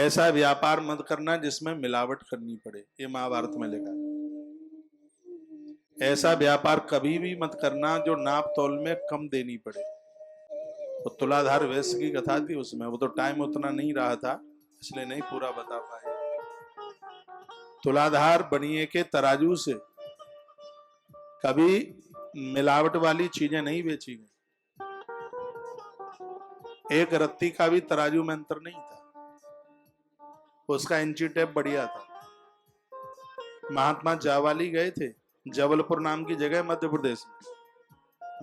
ऐसा व्यापार मत करना जिसमें मिलावट करनी पड़े, ये महाभारत में लिखा है। ऐसा व्यापार कभी भी मत करना जो नाप तोल में कम देनी पड़े। तो तुलाधार वैश्य की कथा थी उसमें, वो तो टाइम उतना नहीं रहा था इसलिए नहीं पूरा बता पाए। तुलाधार बनिए के तराजू से कभी मिलावट वाली चीजें नहीं बेची गई। एक रत्ती का भी तराजू में अंतर नहीं था, उसका इंची टेप बढ़िया था। महात्मा जावाली गए थे जबलपुर नाम की जगह मध्य प्रदेश में।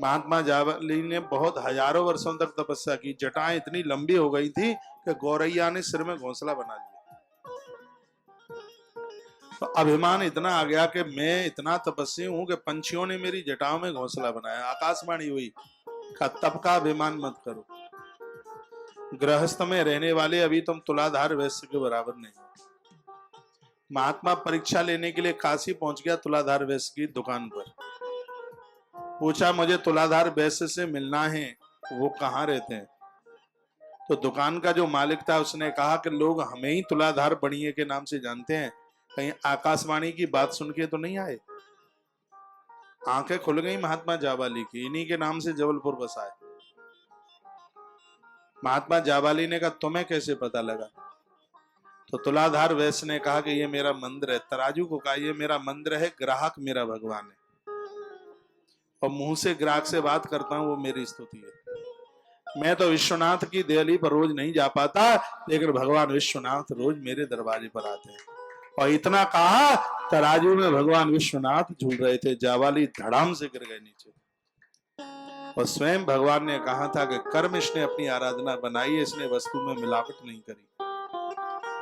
महात्मा जावाली ने बहुत हजारों वर्षों तक तपस्या की, जटाएं इतनी लंबी हो गई थी कि गौरैया ने सिर में घोंसला बना लिया। तो अभिमान इतना आ गया कि मैं इतना तपस्वी हूं कि पंछियों ने मेरी जटाओं में घोंसला बनाया। आकाशवाणी हुई का तब का अभिमान मत करो। गृहस्थ में रहने वाले अभी तुम तुलाधार वैश्य के बराबर नहीं हो। महात्मा परीक्षा लेने के लिए काशी पहुंच गया तुलाधार वैश्य की दुकान पर। पूछा मुझे तुलाधार वैश्य से मिलना है, वो कहाँ रहते हैं? तो दुकान का जो मालिक था उसने कहा कि लोग हमें ही तुलाधार बनिए के नाम से जानते हैं, कहीं आकाशवाणी की बात सुन के तो नहीं आए? आंखें खुल गई महात्मा जावाली की, इन्हीं के नाम से जबलपुर बसा है। महात्मा जावाली ने कहा तुम्हें कैसे पता लगा? तो तुलाधार वैश्य ने कहा कि ये मेरा मंदिर है। तराजू को कहा ये मेरा मंदिर है, ग्राहक मेरा भगवान है, और मुंह से ग्राहक से बात करता हूं वो मेरी स्तुति है। मैं तो विश्वनाथ की देहली पर रोज नहीं जा पाता, लेकिन भगवान विश्वनाथ रोज मेरे दरवाजे पर आते हैं। और इतना कहा तराजू में भगवान विश्वनाथ झूल रहे थे, जावाली धड़ाम से गिर गए नीचे। और स्वयं भगवान ने कहा था कि कर्म इसने अपनी आराधना बनाई है, इसने वस्तु में मिलावट नहीं करी,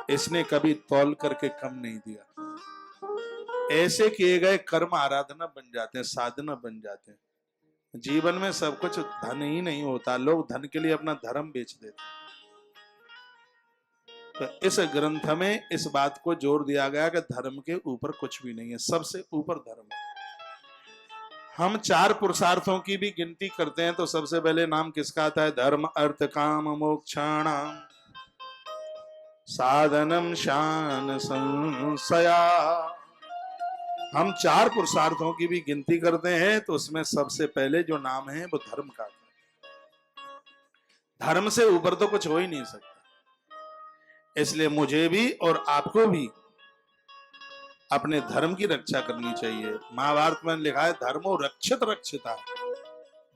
इसने कभी तौल करके कम नहीं दिया। ऐसे किए गए कर्म आराधना बन जाते हैं, साधना बन जाते हैं। जीवन में सब कुछ धन ही नहीं होता, लोग धन के लिए अपना धर्म बेच देते हैं। तो इस ग्रंथ में इस बात को जोर दिया गया कि धर्म के ऊपर कुछ भी नहीं है, सबसे ऊपर धर्म है। हम 4 पुरुषार्थों की भी गिनती करते हैं तो सबसे पहले नाम किसका आता है? धर्म अर्थ काम मोक्षाणाम साधनम शान संशया। हम 4 पुरुषार्थों की भी गिनती करते हैं तो उसमें सबसे पहले जो नाम है वो धर्म का आता है। धर्म से ऊपर तो कुछ हो ही नहीं सकता। इसलिए मुझे भी और आपको भी अपने धर्म की रक्षा करनी चाहिए। महाभारत में लिखा है धर्मो रक्षित रक्षिता।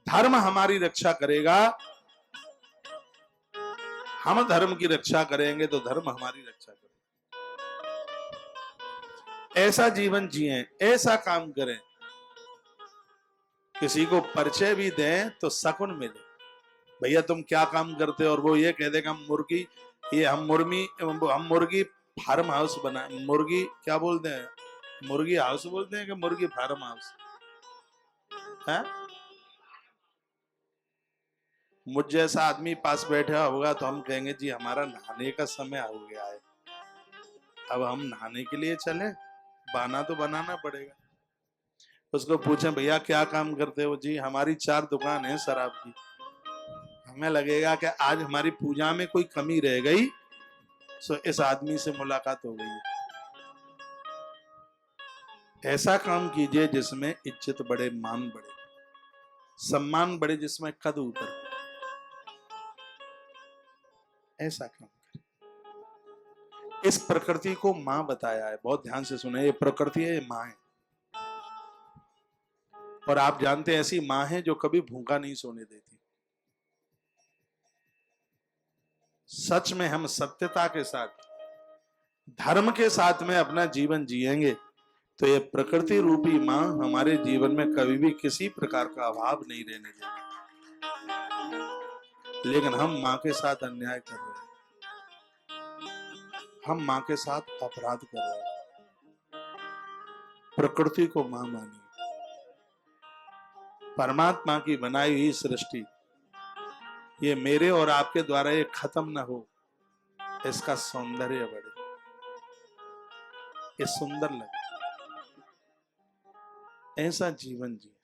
धर्म हमारी रक्षा करेगा, हम धर्म की रक्षा करेंगे तो धर्म हमारी रक्षा करेगा। ऐसा जीवन जिए, ऐसा काम करें, किसी को परिचय भी दें तो शकुन मिले, भैया तुम क्या काम करते हो, और वो ये कह देगा हम मुर्गी फार्म हाउस बना, मुर्गी क्या बोलते हैं, मुर्गी हाउस बोलते हैं कि मुर्गी फार्म हाउस है? मुझ जैसा आदमी पास बैठा होगा तो हम कहेंगे जी हमारा नहाने का समय हो गया है, अब हम नहाने के लिए चले, बहाना तो बनाना पड़ेगा। उसको पूछें भैया क्या काम करते हो? जी हमारी 4 दुकान है शराब की। हमें लगेगा कि आज हमारी पूजा में कोई कमी रह गई, सो इस आदमी से मुलाकात हो गई है। ऐसा काम कीजिए जिसमें इज्जत बढ़े, मान बढ़े, सम्मान बढ़े, जिसमें कद ऊपर, ऐसा काम करें। इस प्रकृति को मां बताया है, बहुत ध्यान से सुने, ये प्रकृति है, ये मां है। और आप जानते हैं ऐसी मां है जो कभी भूखा नहीं सोने देती। सच में हम सत्यता के साथ, धर्म के साथ में अपना जीवन जिएंगे तो ये प्रकृति रूपी मां हमारे जीवन में कभी भी किसी प्रकार का अभाव नहीं रहने देगी। लेकिन हम मां के साथ अन्याय कर रहे हैं, हम मां के साथ अपराध कर रहे हैं। प्रकृति को मां मानिए। परमात्मा की बनाई हुई सृष्टि, ये मेरे और आपके द्वारा ये खत्म ना हो, इसका सौंदर्य बढ़े, ये सुंदर लगे, ऐसा जीवन जी।